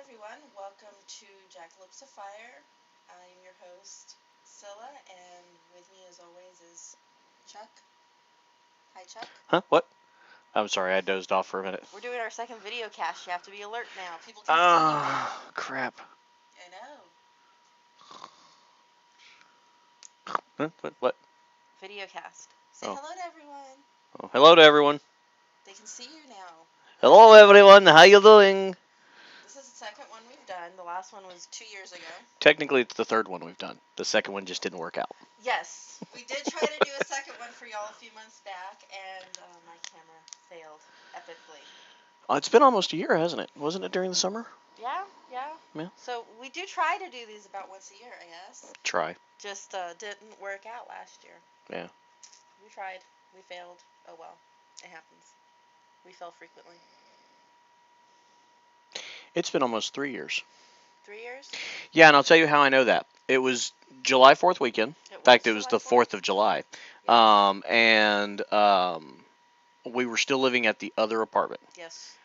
everyone. Welcome to Jackalopes of Fire. I'm your host, Priscilla, and with me, as always, is Chuck. Hi, Chuck. Huh? What? I'm sorry, I dozed off for a minute. We're doing our second video cast. You have to be alert now. People can see you now. Crap. I know. Huh? What? Video cast. Say Oh. hello to everyone. Oh, hello to everyone. They can see you now. Hello, everyone. How you doing? This is the second one we've done. The last one was 2 years ago. Technically, it's the third one we've done. The second one just didn't work out. Yes, we did try to do a second one for y'all a few months back, and my camera failed epically. It's been almost a year, hasn't it? Wasn't it during the summer? Yeah. Yeah. So we do try to do these about once a year, I guess. Try. Just didn't work out last year. Yeah. We tried. We failed. Oh well. It happens. We fail frequently. It's been almost 3 years. 3 years? Yeah, and I'll tell you how I know that. It was July 4th weekend. In fact, it was the 4th of July. Yes. And we were still living at the other apartment. Yes.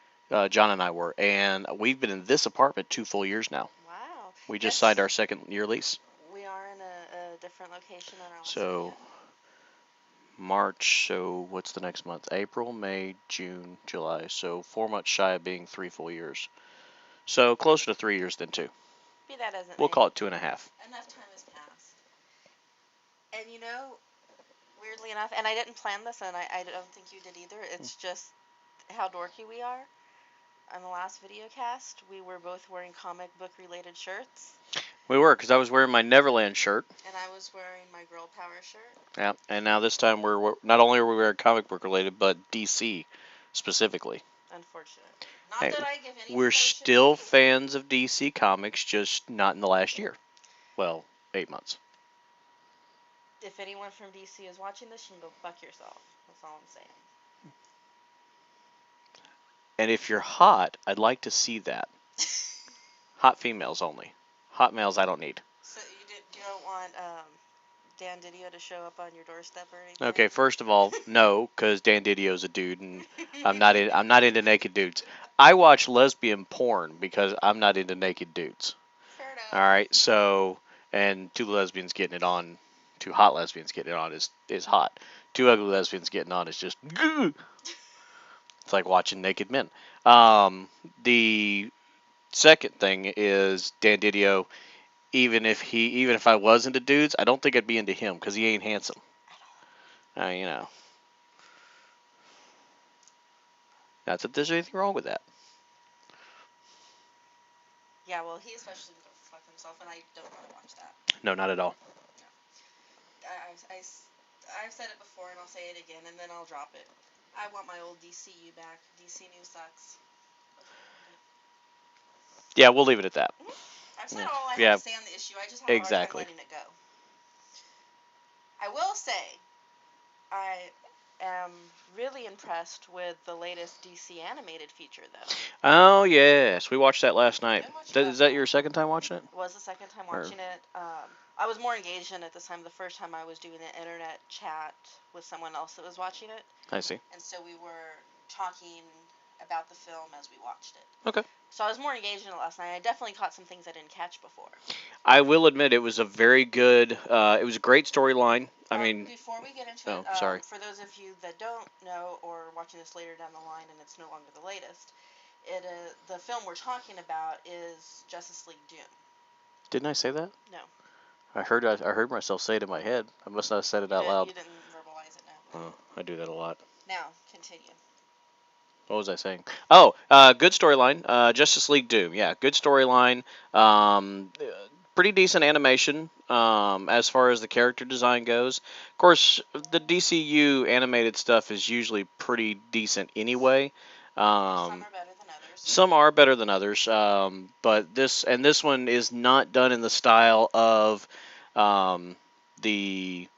John and I were. And we've been in this apartment 2 full years now. Wow. We just signed our second year lease. We are in a different location than our last So, video. March, so what's the next month? April, May, June, July. So 4 months shy of being 3 full years. So closer to 3 years than 2. Be that as it We'll may. call it 2.5. Enough time has passed. And you know, weirdly enough, and I didn't plan this, and I don't think you did either, it's just how dorky we are. On the last video cast, we were both wearing comic book related shirts. We were, because I was wearing my Neverland shirt. And I was wearing my Girl Power shirt. Yeah, and now this time we're not only are we wearing comic book related, but DC specifically. Unfortunately. Not that I give any We're promotion still to DC. fans of DC Comics, just not in the last year. Well, 8 months. If anyone from DC is watching this, you can go fuck yourself. That's all I'm saying. And if you're hot, I'd like to see that. Hot females only. Hot males I don't need. So you don't want Dan Didio to show up on your doorstep or anything? Okay, first of all, no, because Dan Didio's a dude, and I'm not into naked dudes. I watch lesbian porn because I'm not into naked dudes. Fair enough. All right, so and two hot lesbians getting it on is hot. Two ugly lesbians getting on is just it's like watching naked men. The second thing is Dan Didio. Even if I was into dudes, I don't think I'd be into him because he ain't handsome. You know. Not that there's anything wrong with that. Yeah, well, he especially can go fuck himself, and I don't want to watch that. No, not at all. No. I've said it before, and I'll say it again, and then I'll drop it. I want my old DCU back. DC News sucks. Yeah, we'll leave it at that. I've said all I have to say on the issue. I just have a hard time letting it go. I will say, I am really impressed with the latest DC animated feature, though. Oh, yes. We watched that last night. Is that your second time watching it? It was the second time watching it. I was more engaged in it this time. The first time I was doing an internet chat with someone else that was watching it. I see. And so we were talking about the film as we watched it. Okay. So I was more engaged in it last night. I definitely caught some things I didn't catch before. I will admit it was a very good, it was a great storyline. Before we get into it, sorry. For those of you that don't know or watching this later down the line and it's no longer the latest, the film we're talking about is Justice League Doom. Didn't I say that? No. I heard myself say it in my head. I must not have said it out loud. You didn't verbalize it, no. Oh, I do that a lot. Now, continue. What was I saying? Oh, good storyline. Justice League Doom. Yeah, good storyline. Pretty decent animation as far as the character design goes. Of course, the DCU animated stuff is usually pretty decent anyway. Some are better than others. But this one is not done in the style of the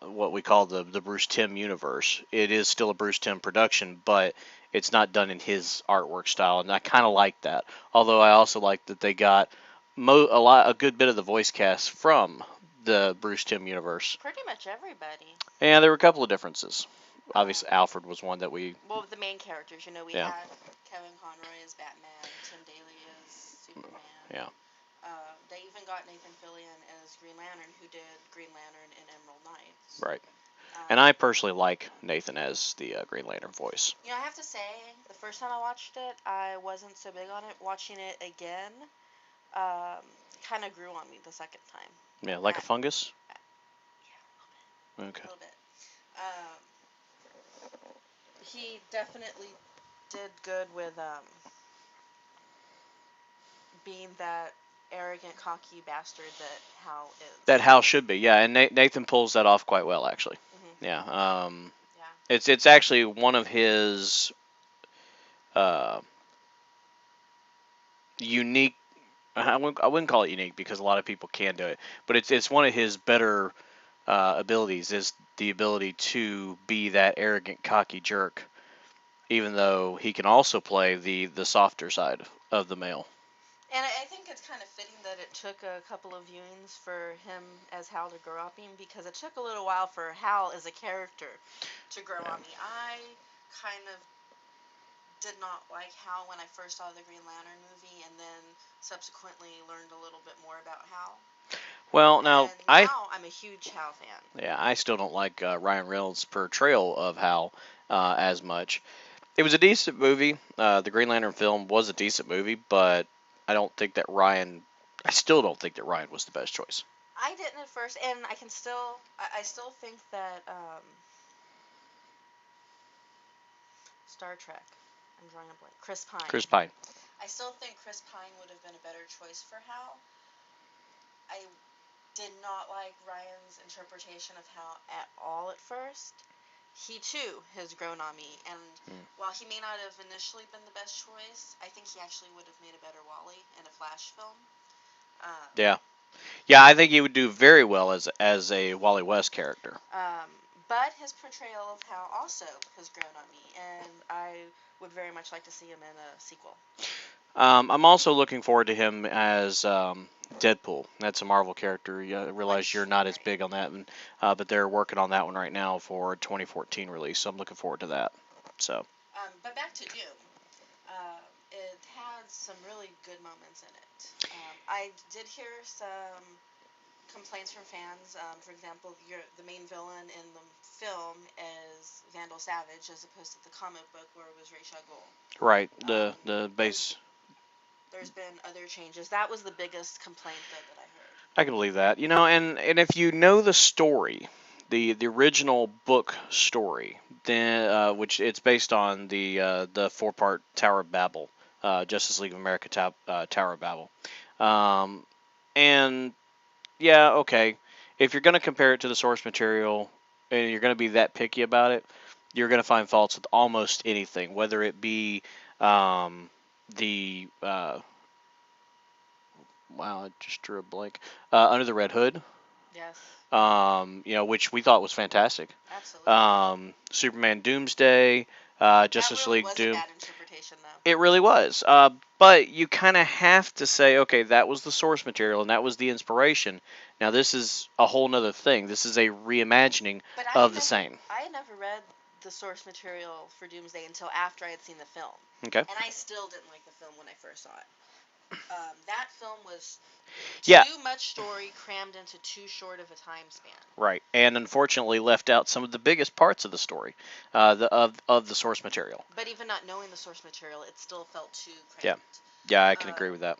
what we call the Bruce Timm universe. It is still a Bruce Timm production, but it's not done in his artwork style, and I kind of like that. Although I also like that they got a good bit of the voice cast from the Bruce Timm universe. Pretty much everybody. And there were a couple of differences. Obviously, Alfred was one that we... Well, the main characters, we had Kevin Conroy as Batman, Tim Daly as Yeah. They even got Nathan Fillion as Green Lantern, who did Green Lantern in Emerald Knights. Right. And I personally like Nathan as the Green Lantern voice. You know, I have to say, the first time I watched it, I wasn't so big on it. Watching it again, kind of grew on me the second time. Yeah, like a fungus? Yeah, a Okay. little bit. He definitely did good with being that arrogant, cocky bastard that Hal is. That Hal should be, yeah. And Nathan pulls that off quite well, actually. Mm-hmm. Yeah. Yeah. It's actually one of his unique. I wouldn't call it unique because a lot of people can do it, but it's one of his better abilities is the ability to be that arrogant, cocky jerk, even though he can also play the softer side of the male. And I think it's kind of fitting that it took a couple of viewings for him as Hal to grow up in, because it took a little while for Hal as a character to grow on me. I kind of did not like Hal when I first saw the Green Lantern movie, and then subsequently learned a little bit more about Hal. Well, now And now I'm a huge Hal fan. Yeah, I still don't like Ryan Reynolds' portrayal of Hal as much. It was a decent movie. The Green Lantern film was a decent movie, but I don't think that Ryan. I still don't think that Ryan was the best choice. I didn't at first, and I still think that Star Trek. I'm drawing a blank. Chris Pine. Chris Pine. I still think Chris Pine would have been a better choice for Hal. I did not like Ryan's interpretation of Hal at all at first. He too has grown on me, and while he may not have initially been the best choice, I think he actually would have made a better Wally in a Flash film. Yeah, I think he would do very well as a Wally West character. But his portrayal of Hal also has grown on me, and I would very much like to see him in a sequel. I'm also looking forward to him as Deadpool. That's a Marvel character. I realize you're not as big on that, but they're working on that one right now for 2014 release. So I'm looking forward to that. So. But back to Doom. It had some really good moments in it. I did hear some complaints from fans. For example, the main villain in the film is Vandal Savage, as opposed to the comic book where it was Ra's al Ghul. Right. The base. There's been other changes. That was the biggest complaint, though, that I heard. I can believe that. And if you know the story, the original book story, then which it's based on the 4-part Tower of Babel, Justice League of America Tower of Babel, and yeah, okay. If you're going to compare it to the source material and you're going to be that picky about it, you're going to find faults with almost anything, whether it be the wow, I just drew a blank. Under the Red Hood. Yes. Which we thought was fantastic. Absolutely. Superman Doomsday, Justice League Doom. That was a bad interpretation, though. It really was. But you kind of have to say, okay, that was the source material and that was the inspiration. Now this is a whole nother thing. This is a reimagining of the same. I had never read the source material for Doomsday until after I had seen the film. Okay. And I still didn't like the film when I first saw it. That film was too much story crammed into too short of a time span. Right, and unfortunately left out some of the biggest parts of the story, of the source material. But even not knowing the source material, it still felt too cramped. Yeah, I can agree with that.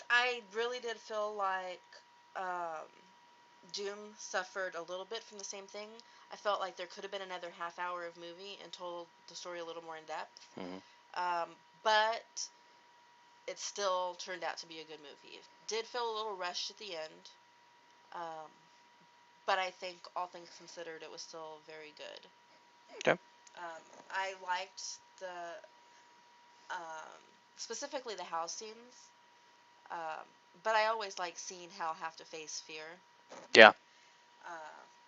I really did feel like Doom suffered a little bit from the same thing. I felt like there could have been another half hour of movie and told the story a little more in depth. Mm-hmm. But it still turned out to be a good movie. It did feel a little rushed at the end. But I think, all things considered, it was still very good. Okay. I liked specifically the house scenes. But I always like seeing Hal have to face fear. Yeah.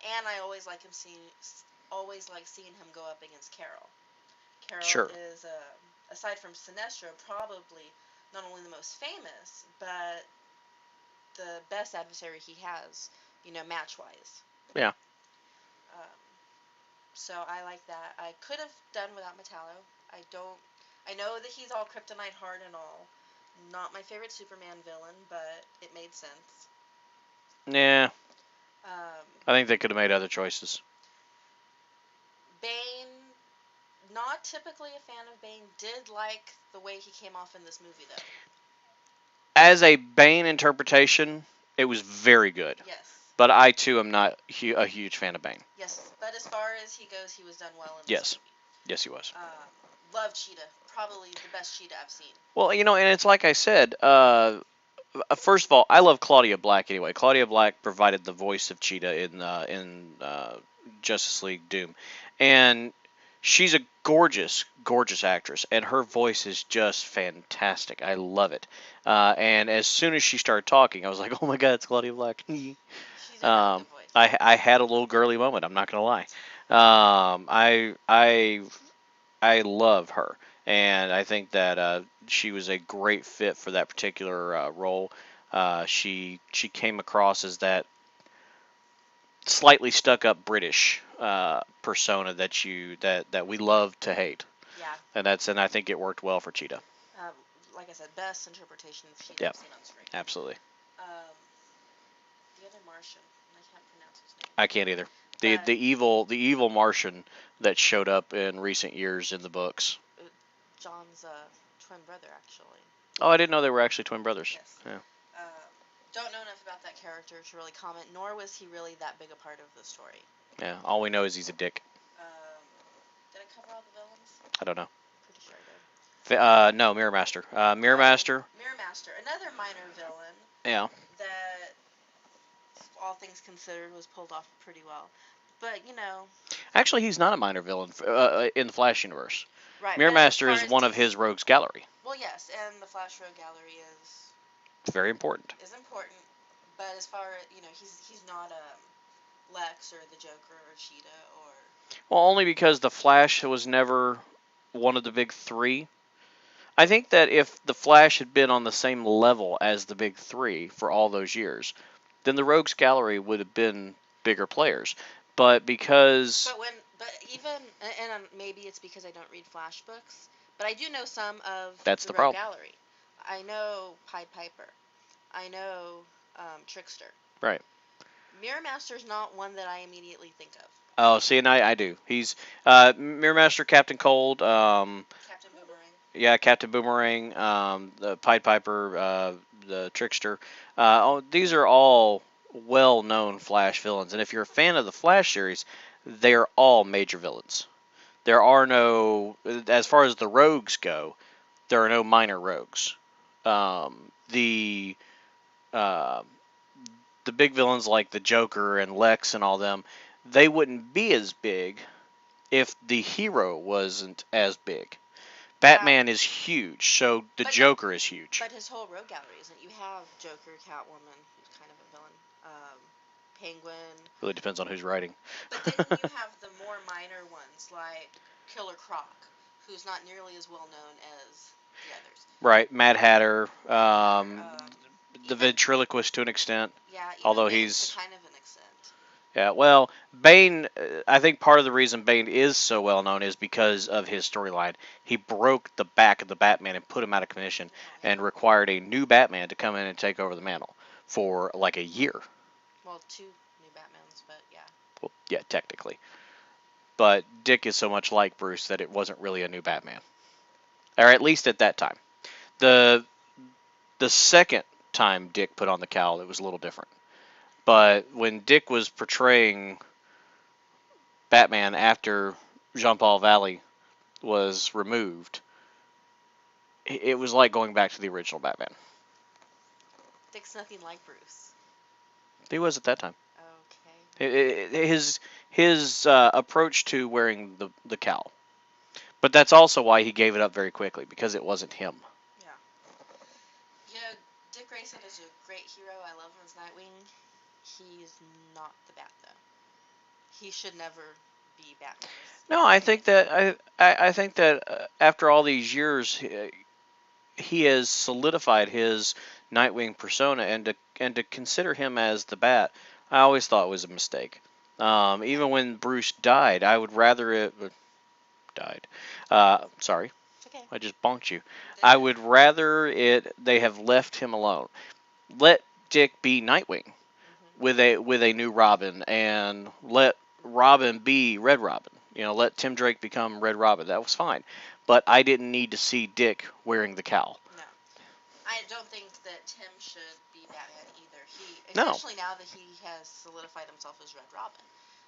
And I always like seeing him go up against Carol. Sure. Is, aside from Sinestro, probably not only the most famous, but the best adversary he has, match-wise. Yeah. So I like that. I could have done without Metallo. I know that he's all kryptonite hard and all, Not my favorite Superman villain, but it made sense. Nah, Um, I think they could have made other choices. Bane, not typically a fan of Bane, did like the way he came off in this movie, though. As a Bane interpretation, it was very good. Yes. But I too am not a huge fan of Bane. Yes, but as far as he goes, he was done well in this Yes. movie. Yes, he was. Love Cheetah. Probably the best Cheetah I've seen. Well, and it's like I said. First of all, I love Claudia Black anyway. Claudia Black provided the voice of Cheetah in Justice League Doom, and she's a gorgeous, gorgeous actress, and her voice is just fantastic. I love it. And as soon as she started talking, I was like, "Oh my God, it's Claudia Black." She did have a good voice. I had a little girly moment. I'm not gonna lie. I love her, and I think that she was a great fit for that particular role. She came across as that slightly stuck up British persona that we love to hate. Yeah. And I think it worked well for Cheetah. Like I said, best interpretation of Cheetah Yep. I've seen on screen. Absolutely. The other Martian, I can't pronounce his name. I can't either. The evil Martian that showed up in recent years in the books. John's twin brother, actually. Oh, I didn't know they were actually twin brothers. Yes. Yeah. Don't know enough about that character to really comment, nor was he really that big a part of the story. Yeah. All we know is he's a dick. Did I cover all the villains? I don't know. Pretty sure I did. No, Mirror Master. Mirror Master. Mirror Master, another minor villain. Yeah. That, all things considered, was pulled off pretty well. But, Actually, he's not a minor villain in the Flash universe. Right. Mirror Master is one of his rogues gallery. Well, yes, and the Flash Rogue Gallery It's very important. Is important, but as far as, he's not Lex or the Joker or Cheetah or... Well, only because the Flash was never one of the big three. I think that if the Flash had been on the same level as the big three for all those years, then the rogues gallery would have been bigger players. But because... But even, and maybe it's because I don't read Flash books, but I do know some of That's the the Rogue problem. Gallery. I know Pied Piper. I know Trickster. Right. Mirror Master's not one that I immediately think of. Oh, see, and I do. He's Mirror Master, Captain Cold, Captain Boomerang. Yeah, Captain Boomerang, the Pied Piper, the Trickster. These are all well-known Flash villains, and if you're a fan of the Flash series, they are all major villains. There are no, as far as the rogues go, there are no minor rogues. The big villains like the Joker and Lex and all them, they wouldn't be as big if the hero wasn't as big. Batman is huge, so the Joker is huge. But his whole rogue gallery isn't. You have Joker, Catwoman, who's kind of a villain, Penguin. Really depends on who's writing. But then you have the more minor ones like Killer Croc, who's not nearly as well known as the others. Right, Mad Hatter, the ventriloquist to an extent. Yeah, although he's to kind of an extent. Yeah, well, Bane, I think part of the reason Bane is so well known is because of his storyline. He broke the back of the Batman and put him out of commission and required a new Batman to come in and take over the mantle for like a year. Well, 2 new Batmans, but yeah. Well, yeah, technically. But Dick is so much like Bruce that it wasn't really a new Batman. Or at least at that time. The second time Dick put on the cowl, it was a little different. But when Dick was portraying Batman after Jean-Paul Valley was removed, it was like going back to the original Batman. Dick's nothing like Bruce. He was at that time. Okay. His approach to wearing the cowl. But that's also why he gave it up very quickly, because it wasn't him. Yeah. Yeah, Dick Grayson is a great hero. I love him as Nightwing. He's not the Bat, though. He should never be Batman. No, I think that after all these years, he has solidified his Nightwing persona, and to consider him as the Bat, I always thought was a mistake. Even when Bruce died, I would rather it died. Sorry. It's okay. I just bonked you. Did I you? would rather they have left him alone. Let Dick be Nightwing Mhm. with a new Robin, and let Robin be Red Robin. Let Tim Drake become Red Robin. That was fine. But I didn't need to see Dick wearing the cowl. No. I don't think that Tim should be Batman either. No. Especially now that he has solidified himself as Red Robin.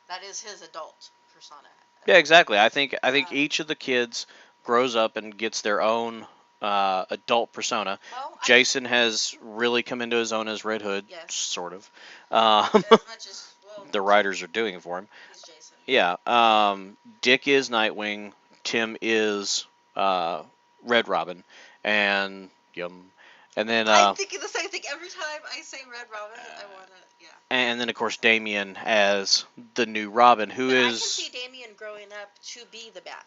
That is his adult persona. Yeah, exactly. I think Um, each of the kids grows up and gets their own adult persona. well, Jason has really come into his own as Red Hood, yes. sort of. As much as, well, The writers are doing it for him. he's Jason. Yeah. Dick is Nightwing. Tim is Red Robin, and and then I'm thinking the same thing every time I say Red Robin. I wanna, yeah. and then of course Damian as the new Robin, who But is. I can see Damian growing up to be the Bat.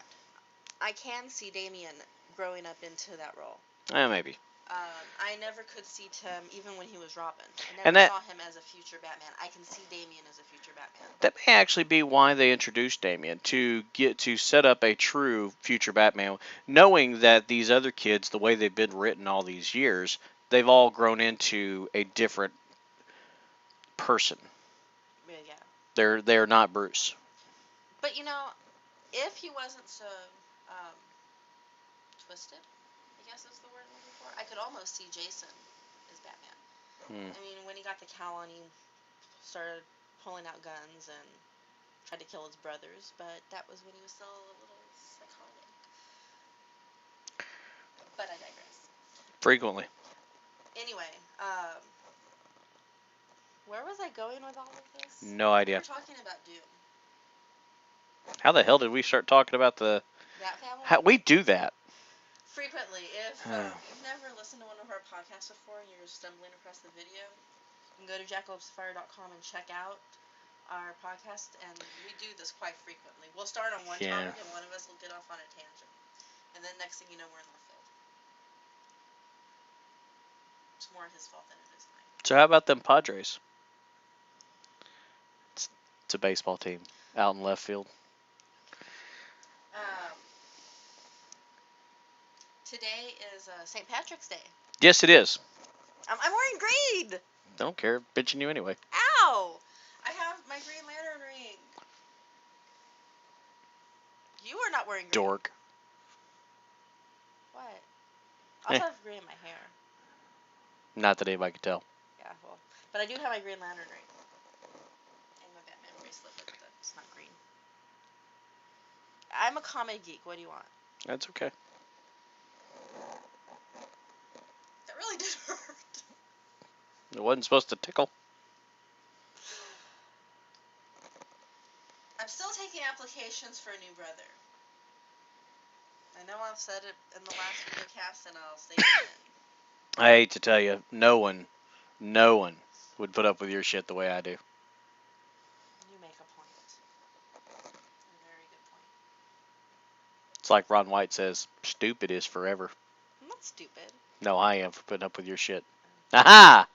I can see Damian growing up into that role. Maybe. I never could see Tim even when he was Robin. I never And that saw him as a future Batman. I can see Damian as a future Batman. that may actually be why they introduced Damian, to set up a true future Batman, knowing that these other kids, the way they've been written all these years, they've all grown into a different person. Yeah. They're not Bruce. But if he wasn't so um, twisted, I guess that's the word I'm looking for, I could almost see Jason as Batman. Hmm. I mean, when he got the cowl on, he started pulling out guns and tried to kill his brothers, but that was when he was still a little psychotic. But I digress. Frequently. Anyway, where was I going with all of this? No idea. We were talking about Doom. How the hell did we start talking about the? Bat family? How we do that? Frequently. If you've never listened to one of our podcasts before and you're stumbling across the video, you can go to jackalopesofire.com and check out our podcast, and we do this quite frequently. We'll start on one topic and one of us will get off on a tangent. And then next thing you know, we're in left field. It's more his fault than it is mine. So how about them Padres? It's a baseball team out in left field. Today is St. Patrick's Day. Yes, it is. I'm wearing green! Don't care. Bitching you anyway. Ow! I have my Green Lantern ring. You are not wearing green. Dork. What? I also have green in my hair. Not that anybody could tell. Yeah, well. But I do have my Green Lantern ring. And my Batman bracelet, but it's not green. I'm a comic geek. What do you want? That's okay. That really did hurt. It wasn't supposed to tickle. I'm still taking applications for a new brother. I know I've said it in the last video cast, and I'll say it again. I hate to tell you, no one would put up with your shit the way I do. You make a point. A very good point. It's like Ron White says, stupid is forever. I'm not stupid. No, I am for putting up with your shit. Aha!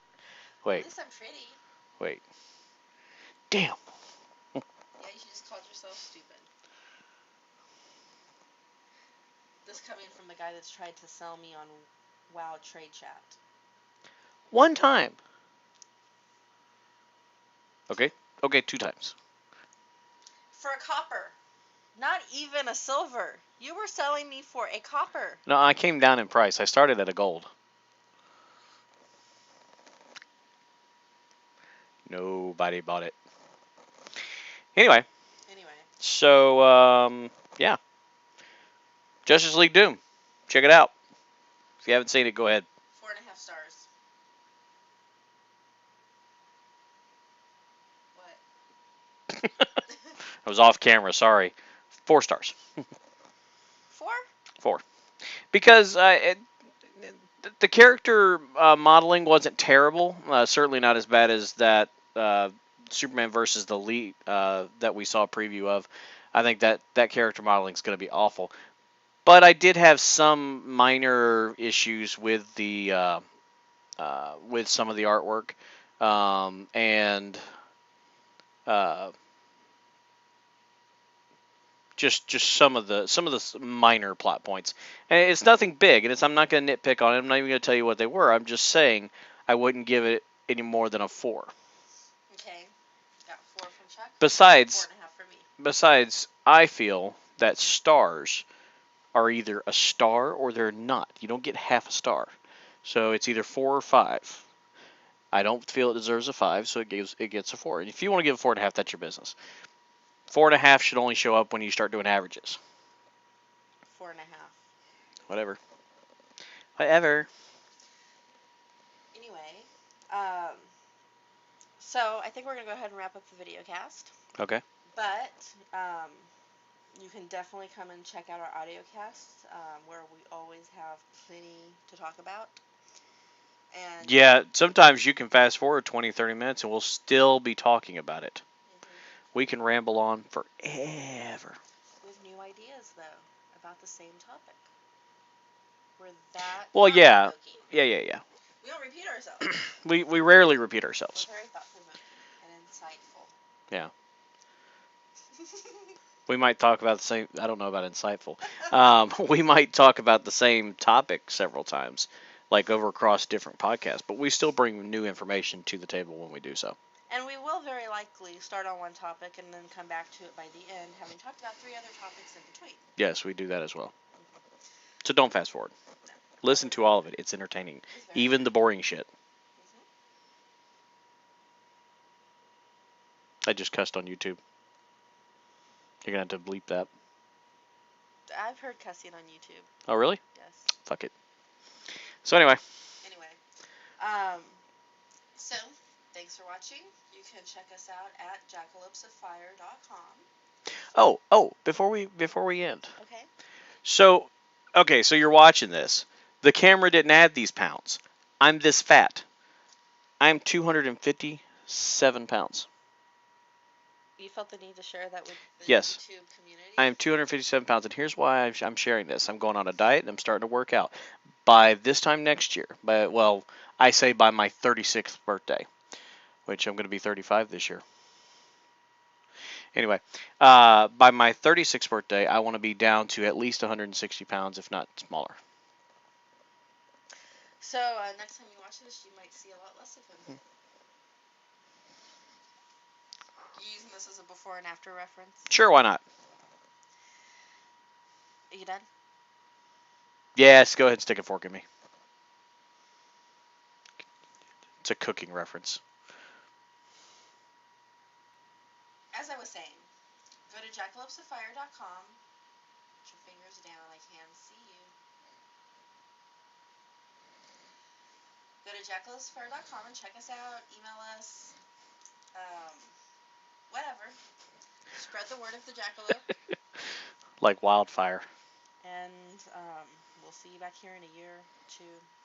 Wait. At least I'm pretty. Wait. Damn. Yeah, you just called yourself stupid. This coming from the guy that's tried to sell me on WoW Trade Chat. One time. Okay, 2 times. For a copper. Not even a silver. You were selling me for a copper. No, I came down in price. I started at a gold. Nobody bought it. Anyway. So, yeah. Justice League Doom. Check it out. If you haven't seen it, go ahead. 4.5 stars. What? I was off camera, sorry. 4 stars. 4? 4. Because the character modeling wasn't terrible. Certainly not as bad as that Superman versus the Elite that we saw a preview of. I think that character modeling is going to be awful. But I did have some minor issues with the with some of the artwork, and Just some of the minor plot points. And it's nothing big, and I'm not going to nitpick on it. I'm not even going to tell you what they were. I'm just saying I wouldn't give it any more than a 4. Okay. Got 4 from Chuck. Besides, 4.5 for me. Besides, I feel that stars are either a star or they're not. You don't get half a star. So it's either 4 or 5. I don't feel it deserves a 5, so it gets a 4. And if you want to give a 4.5, that's your business. 4.5 should only show up when you start doing averages. 4.5. Whatever. Anyway, um, so I think we're gonna go ahead and wrap up the video cast. Okay. But you can definitely come and check out our audio casts, where we always have plenty to talk about. And Yeah, sometimes you can fast forward 20, 30 minutes and we'll still be talking about it. We can ramble on forever. with new ideas, though, about the same topic. We're that Well, yeah. thought-provoking. Yeah. We don't repeat ourselves. We rarely repeat ourselves. We're very thought-provoking and insightful. Yeah. We might talk about the same. I don't know about insightful. We might talk about the same topic several times, like over across different podcasts. But we still bring new information to the table when we do so. And we will very likely start on one topic and then come back to it by the end, having talked about 3 other topics in between. Yes, we do that as well. So don't fast forward. No. Listen to all of it. It's entertaining, even the boring shit. I just cussed on YouTube. You're gonna have to bleep that. I've heard cussing on YouTube. Oh, really? Yes. Fuck it. So anyway. So thanks for watching. You can check us out at jackalopesofFire.com. Oh, before we end. Okay. So you're watching this. The camera didn't add these pounds. I'm this fat. I'm 257 pounds. You felt the need to share that with the Yes. YouTube community? I am 257 pounds, and here's why I'm sharing this. I'm going on a diet, and I'm starting to work out. By this time next year, I say by my 36th birthday, which I'm going to be 35 this year. Anyway, by my 36th birthday, I want to be down to at least 160 pounds, if not smaller. So next time you watch this, you might see a lot less of him. You using this as a before and after reference? Sure, why not? Are you done? Yes, go ahead and stick a fork in me. It's a cooking reference. As I was saying, go to jackalopesofFire.com. Put your fingers down. I can see you. Go to jackalopesofFire.com and check us out. Email us. Whatever. Spread the word of the jackalope. Like wildfire. And we'll see you back here in a year, 2,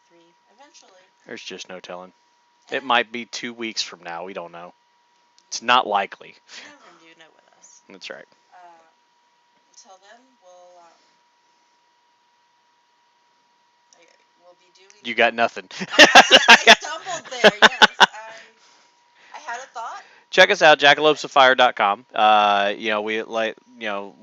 3, eventually. There's just no telling. It might be 2 weeks from now. We don't know. It's not likely. You never do know with us. That's right. Until then, we'll be doing... You got nothing. I stumbled there, yes. I had a thought. Check us out, jackalopesofFire.com.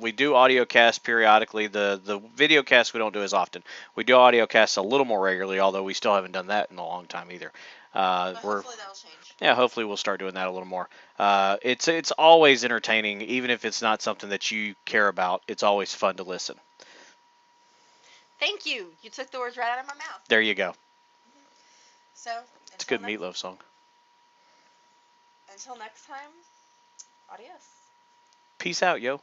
We do audio casts periodically. The video casts we don't do as often. We do audio casts a little more regularly, although we still haven't done that in a long time either. But hopefully that'll change. Yeah, hopefully we'll start doing that a little more. It's always entertaining, even if it's not something that you care about. It's always fun to listen. Thank you. You took the words right out of my mouth. There you go. So It's a good Meatloaf song. Until next time, adios. Peace out, yo.